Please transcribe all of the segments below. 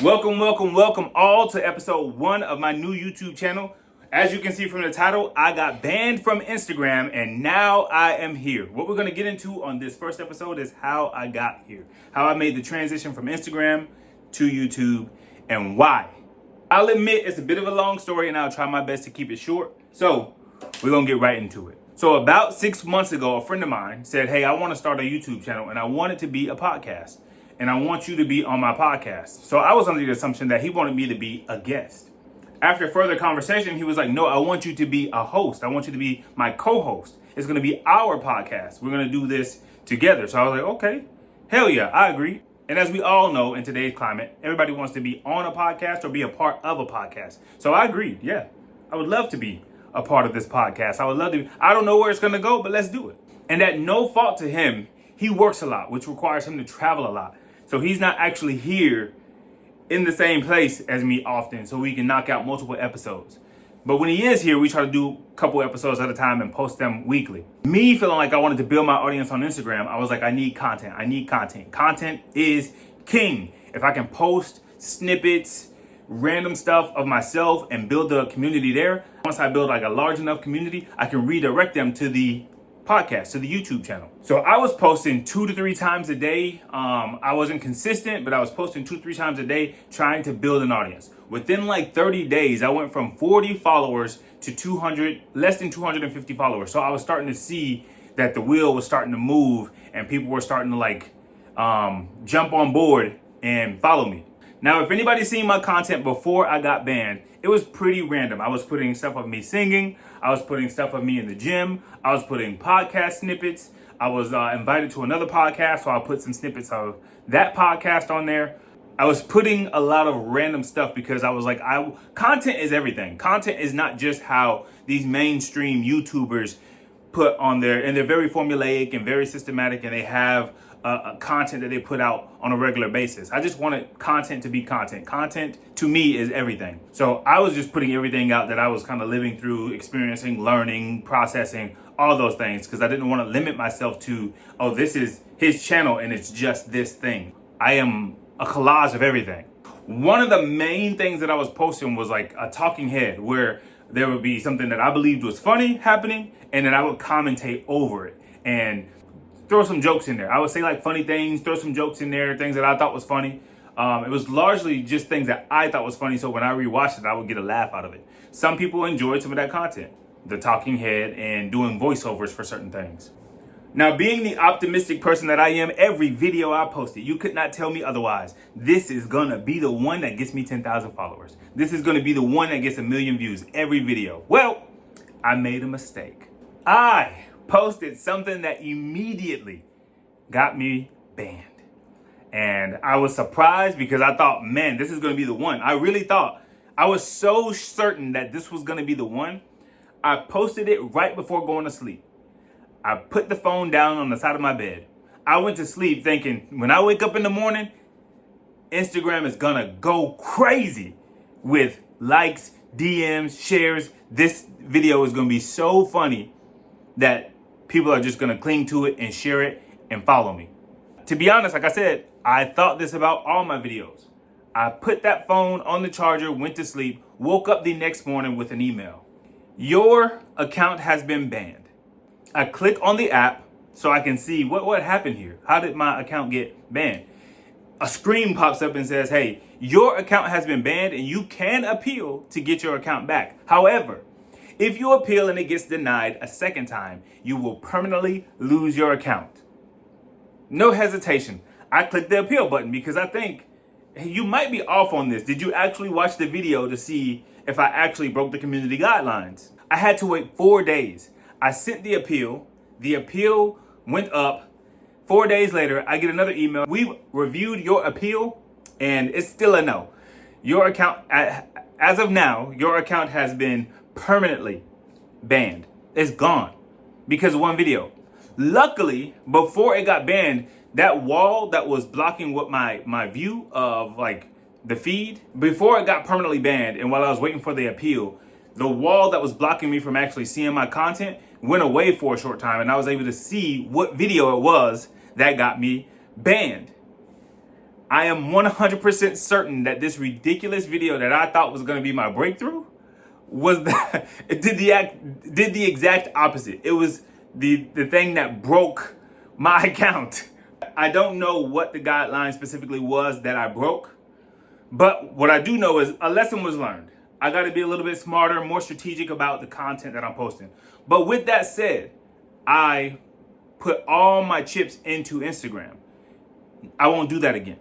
Welcome all to episode 1 of my new YouTube channel. As you can see from the title, I got banned from Instagram and now I am here. What we're going to get into on this first episode is how I got here, how I made the transition from Instagram to YouTube, and why. I'll admit it's a bit of a long story and I'll try my best to keep it short. So we're going to get right into it. So about 6 months ago, a friend of mine said, hey, I want to start a YouTube channel and I want it to be a podcast. And I want you to be on my podcast. So I was under the assumption that he wanted me to be a guest. After further conversation, he was like, no, I want you to be a host. I want you to be my co-host. It's going to be our podcast. We're going to do this together. So I was like, okay, hell yeah, I agree. And as we all know, in today's climate, everybody wants to be on a podcast or be a part of a podcast. So I agreed. Yeah, I would love to be a part of this podcast. I would love to. I don't know where it's going to go, but let's do it. And at no fault to him, he works a lot, which requires him to travel a lot. So he's not actually here in the same place as me often, so we can knock out multiple episodes. But when he is here, we try to do a couple episodes at a time and post them weekly. Me feeling like I wanted to build my audience on Instagram, I was like, I need content. Content is king. If I can post snippets, random stuff of myself and build the community there, once I build like a large enough community, I can redirect them to the podcast, to the YouTube channel. So I was posting 2 to 3 times a day. I wasn't consistent, but I was posting 2 to 3 times a day trying to build an audience. Within like 30 days, I went from 40 followers to less than 250 followers. So I was starting to see that the wheel was starting to move and people were starting to like jump on board and follow me. Now, if anybody's seen my content before I got banned, it was pretty random. I was putting stuff of me singing. I was putting stuff of me in the gym. I was putting podcast snippets. I was invited to another podcast, so I put some snippets of that podcast on there. I was putting a lot of random stuff because I was like, content is everything. Content is not just how these mainstream YouTubers put on there, and they're very formulaic and very systematic, and they have content that they put out on a regular basis. I just wanted content to be content. Content to me is everything. So I was just putting everything out that I was kind of living through, experiencing, learning, processing, all those things, because I didn't want to limit myself to, oh, this is his channel and it's just this thing. I am a collage of everything. One of the main things that I was posting was like a talking head where there would be something that I believed was funny happening, and then I would commentate over it and throw some jokes in there. I would say like funny things, throw some jokes in there, things that I thought was funny. It was largely just things that I thought was funny, so when I rewatched it, I would get a laugh out of it. Some people enjoyed some of that content, the talking head and doing voiceovers for certain things. Now, being the optimistic person that I am, every video I posted, you could not tell me otherwise. This is gonna be the one that gets me 10,000 followers. This is gonna be the one that gets 1 million views every video. Well, I made a mistake. I posted something that immediately got me banned. And I was surprised because I thought, man, this is going to be the one. I really thought, I was so certain that this was going to be the one. I posted it right before going to sleep. I put the phone down on the side of my bed. I went to sleep thinking, when I wake up in the morning, Instagram is going to go crazy with likes, DMs, shares. This video is going to be so funny that people are just going to cling to it and share it and follow me. To be honest, like I said, I thought this about all my videos. I put that phone on the charger, went to sleep, woke up the next morning with an email. Your account has been banned. I click on the app so I can see what happened here. How did my account get banned? A screen pops up and says, hey, your account has been banned and you can appeal to get your account back. However, if you appeal and it gets denied a second time, you will permanently lose your account. No hesitation. I clicked the appeal button because I think, hey, you might be off on this. Did you actually watch the video to see if I actually broke the community guidelines? I had to wait 4 days. I sent the appeal. The appeal went up. 4 days later, I get another email. We've reviewed your appeal and it's still a no. Your account, as of now, your account has been permanently banned. It's gone because of one video. Luckily, before it got banned, that wall that was blocking what my view of like the feed, before it got permanently banned, and while I was waiting for the appeal, the wall that was blocking me from actually seeing my content went away for a short time, and I was able to see what video it was that got me banned. I am 100% certain that this ridiculous video that I thought was going to be my breakthrough was it did the exact opposite. It was the thing that broke my account. I don't know what the guideline specifically was that I broke, but what I do know is a lesson was learned. I got to be a little bit smarter, more strategic about the content that I'm posting. But with that said, I put all my chips into Instagram. I won't do that again.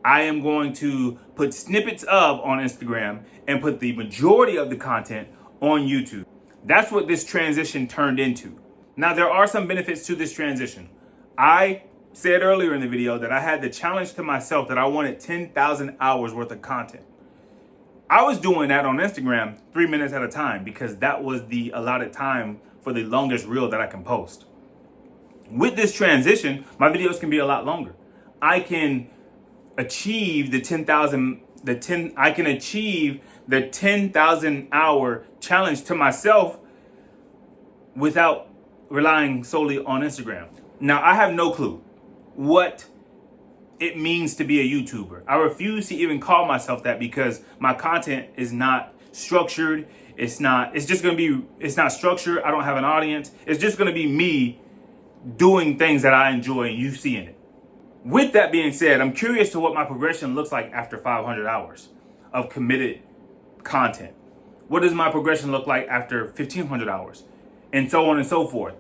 I am going to put snippets of on Instagram and put the majority of the content on YouTube. That's what this transition turned into. Now, there are some benefits to this transition. I said earlier in the video that I had the challenge to myself that I wanted 10,000 hours worth of content. I was doing that on Instagram 3 minutes at a time because that was the allotted time for the longest reel that I can post. With this transition, my videos can be a lot longer. I can achieve the 10,000 hour challenge to myself without relying solely on Instagram. Now, I have no clue what it means to be a YouTuber. I refuse to even call myself that because my content is not structured. It's not structured. I don't have an audience. It's just going to be me doing things that I enjoy and you seeing it. With that being said, I'm curious to what my progression looks like after 500 hours of committed content. What does my progression look like after 1,500 hours? And so on and so forth.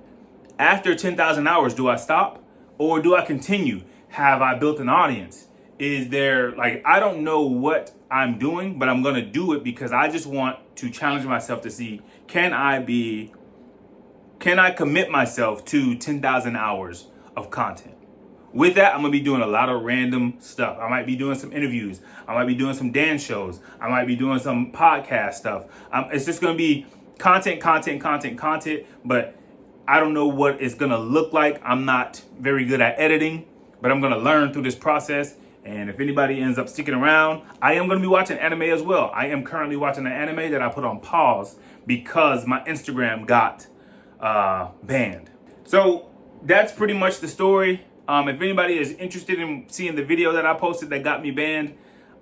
After 10,000 hours, do I stop or do I continue? Have I built an audience? Is there, I don't know what I'm doing, but I'm going to do it because I just want to challenge myself to see, can I commit myself to 10,000 hours of content? With that, I'm going to be doing a lot of random stuff. I might be doing some interviews. I might be doing some dance shows. I might be doing some podcast stuff. It's just going to be content, but I don't know what it's going to look like. I'm not very good at editing, but I'm going to learn through this process. And if anybody ends up sticking around, I am going to be watching anime as well. I am currently watching an anime that I put on pause because my Instagram got banned. So that's pretty much the story. If anybody is interested in seeing the video that I posted that got me banned,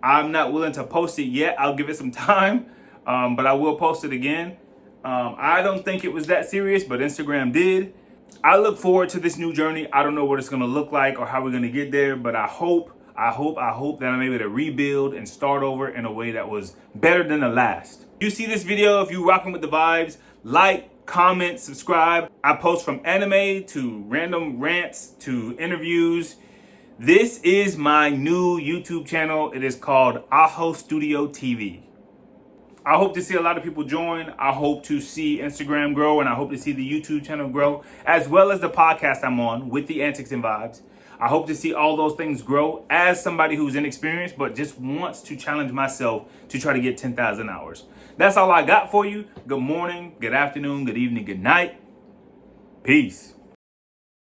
I'm not willing to post it yet. I'll give it some time, but I will post it again. I don't think it was that serious, but Instagram did. I look forward to this new journey. I don't know what it's going to look like or how we're going to get there, but I hope that I'm able to rebuild and start over in a way that was better than the last. If you see this video, if you rocking with the vibes, like, comment, subscribe. I post from anime to random rants to interviews. This is my new YouTube channel. It is called AhostudioTV. I hope to see a lot of people join. I hope to see Instagram grow, and I hope to see the YouTube channel grow, as well as the podcast I'm on with the Antics and Vibes. I hope to see all those things grow as somebody who's inexperienced, but just wants to challenge myself to try to get 10,000 hours. That's all I got for you. Good morning, good afternoon, good evening, good night. Peace.